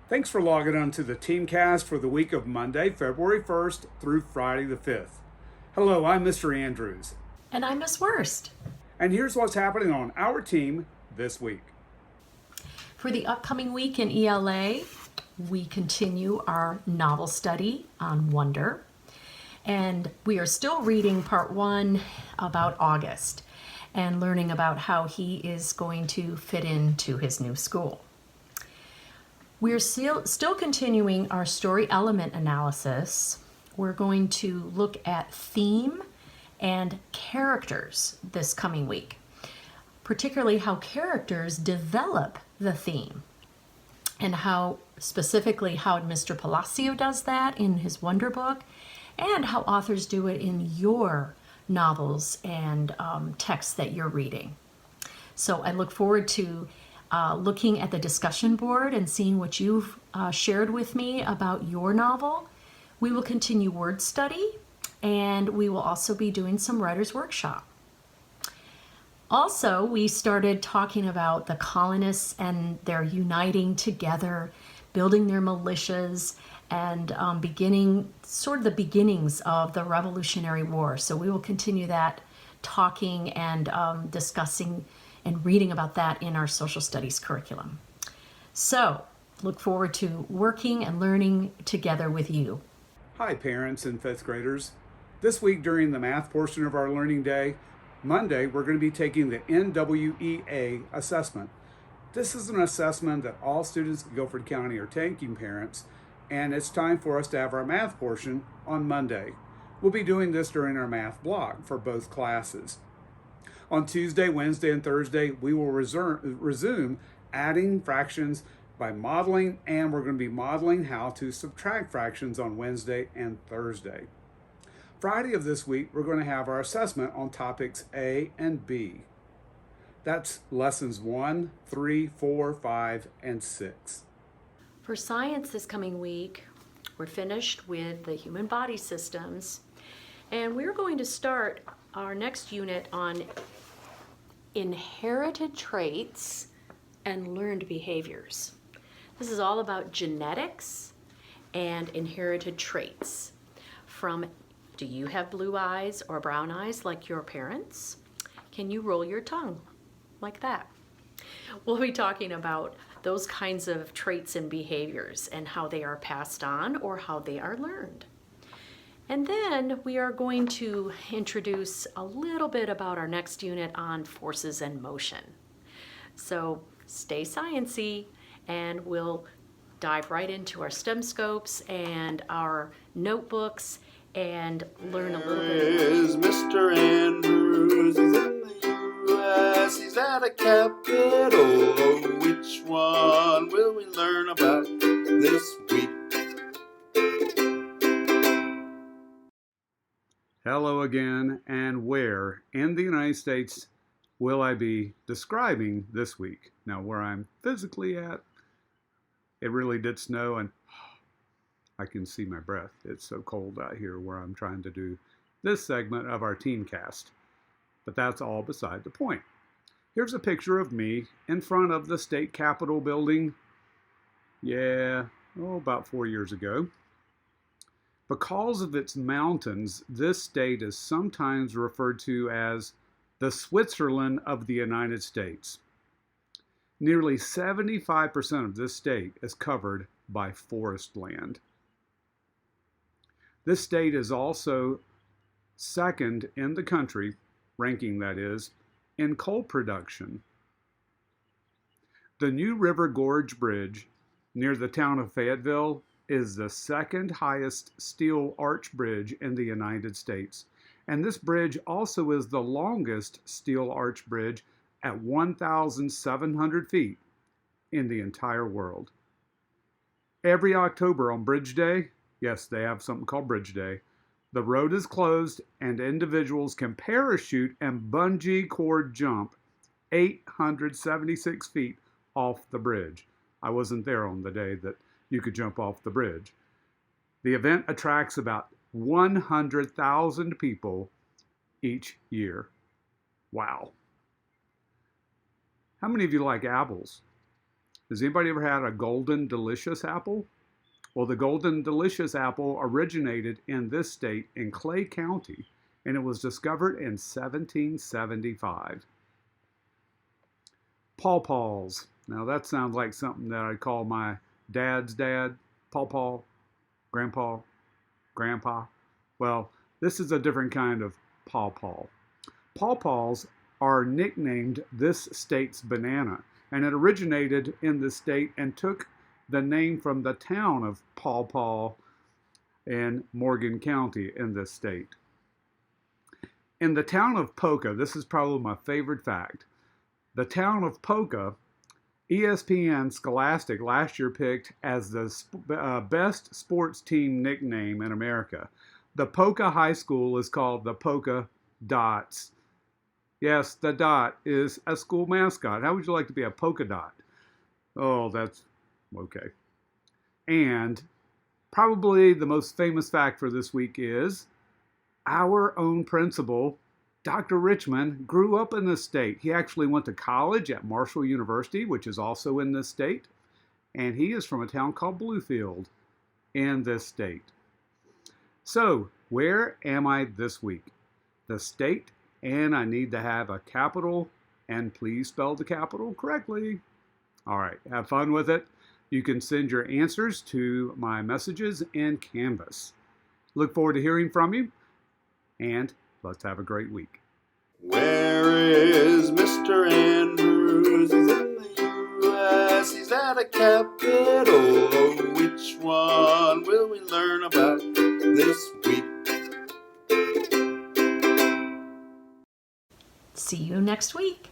Thanks for logging on to the TeamCast for the week of Monday, February 1st through Friday the 5th. Hello, I'm Mr. Andrews. And I'm Miss Worst. And here's what's happening on our team this week. For the upcoming week in ELA, we continue our novel study on wonder. And we are still reading part 1 about August and learning about how he is going to fit into his new school. We're still continuing our story element analysis. We're going to look at theme and characters this coming week, particularly how characters develop the theme and how specifically how Mr. Palacio does that in his Wonder Book and how authors do it in your novels and texts that you're reading. So I look forward to looking at the discussion board and seeing what you've shared with me about your novel. We will continue word study, and we will also be doing some writer's workshop. Also, we started talking about the colonists and their uniting together, building their militias, and beginning sort of the beginnings of the Revolutionary War. So we will continue that talking and discussing and reading about that in our social studies curriculum. So, look forward to working and learning together with you. Hi, parents and 5th graders. This week during the math portion of our learning day, Monday, we're going to be taking the NWEA assessment. This is an assessment that all students in Guilford County are taking, parents, and it's time for us to have our math portion on Monday. We'll be doing this during our math block for both classes. On Tuesday, Wednesday, and Thursday, we will resume adding fractions by modeling, and we're going to be modeling how to subtract fractions on Wednesday and Thursday. Friday of this week, we're going to have our assessment on topics A and B. That's lessons 1, 3, 4, 5, and 6. For science this coming week, we're finished with the human body systems, and we're going to start our next unit on inherited traits and learned behaviors. This is all about genetics and inherited traits. From, do you have blue eyes or brown eyes like your parents? Can you roll your tongue like that? We'll be talking about those kinds of traits and behaviors and how they are passed on or how they are learned. And then we are going to introduce a little bit about our next unit on forces and motion. So stay sciencey, and we'll dive right into our STEM scopes and our notebooks and learn a little bit. Is Mr. Andrews, he's in the U.S., he's at a capital. Oh, which one will we learn about this week? Hello again, and where in the United States will I be describing this week? Now, where I'm physically at, it really did snow, and I can see my breath. It's so cold out here where I'm trying to do this segment of our TeamCast. But that's all beside the point. Here's a picture of me in front of the state capitol building. About 4 years ago. Because of its mountains, this state is sometimes referred to as the Switzerland of the United States. Nearly 75% of this state is covered by forest land. This state is also second in the country, ranking that is, in coal production. The New River Gorge Bridge near the town of Fayetteville is the second highest steel arch bridge in the United States. And this bridge also is the longest steel arch bridge at 1,700 feet in the entire world. Every October on Bridge Day, yes, they have something called Bridge Day, the road is closed and individuals can parachute and bungee cord jump 876 feet off the bridge. I wasn't there on the day that you could jump off the bridge. The event attracts about 100,000 people each year. Wow. How many of you like apples? Has anybody ever had a golden delicious apple? Well, the golden delicious apple originated in this state in Clay County, and it was discovered in 1775. Pawpaws. Now that sounds like something that I'd call my dad's dad, pawpaw, grandpa, grandpa. Well, this is a different kind of pawpaw. Pawpaws are nicknamed this state's banana, and it originated in the state and took the name from the town of Paw Paw in Morgan County in this state. In the town of Poca, this is probably my favorite fact. The town of Poca, ESPN Scholastic last year picked as the best sports team nickname in America. The Poca High School is called the Poca Dots. Yes, the dot is a school mascot. How would you like to be a polka dot? Oh, that's okay. And probably the most famous fact for this week is our own principal, Dr. Richmond, grew up in this state. He actually went to college at Marshall University, which is also in this state. And he is from a town called Bluefield in this state. So, where am I this week? The state, and I need to have a capital, and please spell the capital correctly. All right, have fun with it. You can send your answers to my messages in Canvas. Look forward to hearing from you, and let's have a great week. Where is Mr. Andrews? He's in the U.S. He's at a capital. Oh, which one will we learn about this week? See you next week.